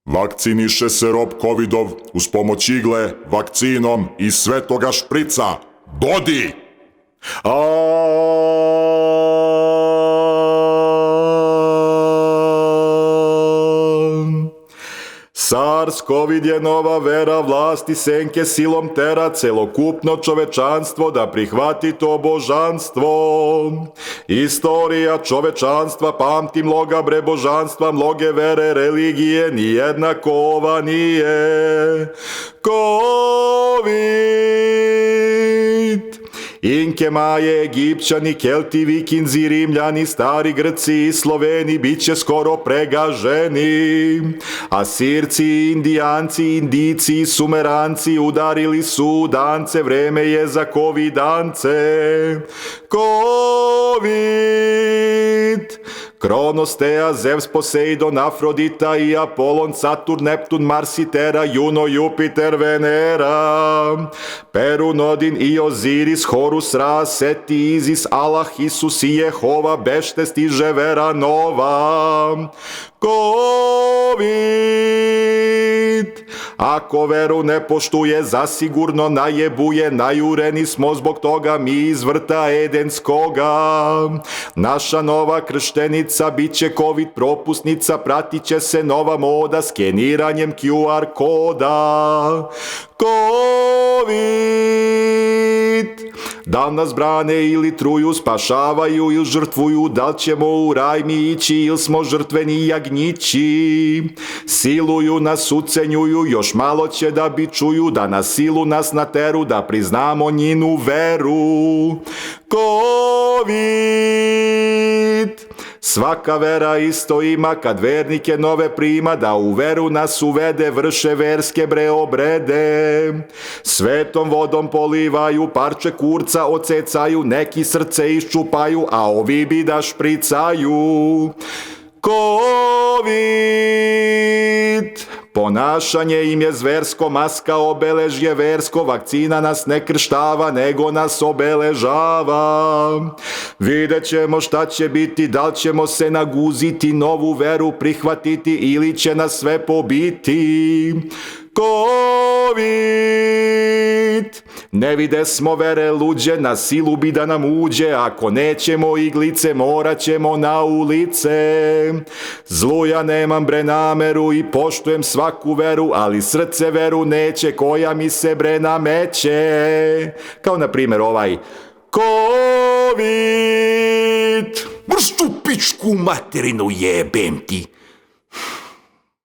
Vakciniše se rob Covidov uz pomoć igle, vakcinom i svetoga šprica. Bodi! SARS-CoV je nova vera vlasti senke silom tera celokupno čovečanstvo da prihvati to božanstvo. Istorija čovečanstva pamti mnoga bre božanstva, mnoge vere, religije, nijedna ko ova nije. Covid! Inke, Maje, Egipćani, Kelti, Vikinzi, Rimljani, Stari Grci i Sloveni bit će skoro pregaženi. Asirci, Indijanci, Indijci i Sumeranci udarili su dance, vreme je za Covidance. Covid! Kronos, Tea, Zevs, Poseidon, Afrodita i Apolon, Saturn, Neptun, Mars i Tera, Juno, Jupiter, Venera, Perun, Odin i Oziris, Horus, Ra, Seti, Izis, Allah, Isus i Jehova, bešte stiže vera nova. Covid! Ako veru ne poštuje, zasigurno najebuje, najureni smo zbog toga mi iz vrta Edenskoga. Naša nova krštenica bit će Covid propusnica, pratit će se nova moda skeniranjem QR koda. Covid! Da li nas brane ili truju, spašavaju ili žrtvuju, da li ćemo u raj mi ići ili smo žrtveni jagnjići. Siluju nas, ucenjuju, još malo će da bičuju, da na silu nas nateru, da priznamo njinu veru. Covid! Svaka vera isto ima, kad vernike nove prima, da u veru nas uvede, vrše verske bre obrede. Svetom vodom polivaju, parče kurca ocecaju, neki srce iščupaju, a ovi bi da špricaju. Covid! Ponašanje im je zversko, maska obeležje versko, vakcina nas ne krštava, nego nas obeležava. Vidjet ćemo šta će biti, da li ćemo se naguziti, novu veru prihvatiti ili će nas sve pobiti. Covid! Ne vide smo vere luđe, na silu bi da nam uđe, ako nećemo iglice, morat ćemo na ulice. Zlu ja nemam bre nameru i poštujem svaku veru, ali srce veru neće koja mi se bre nameće. Kao na primjer ovaj Covid! Vrstu pičku materinu jebem ti.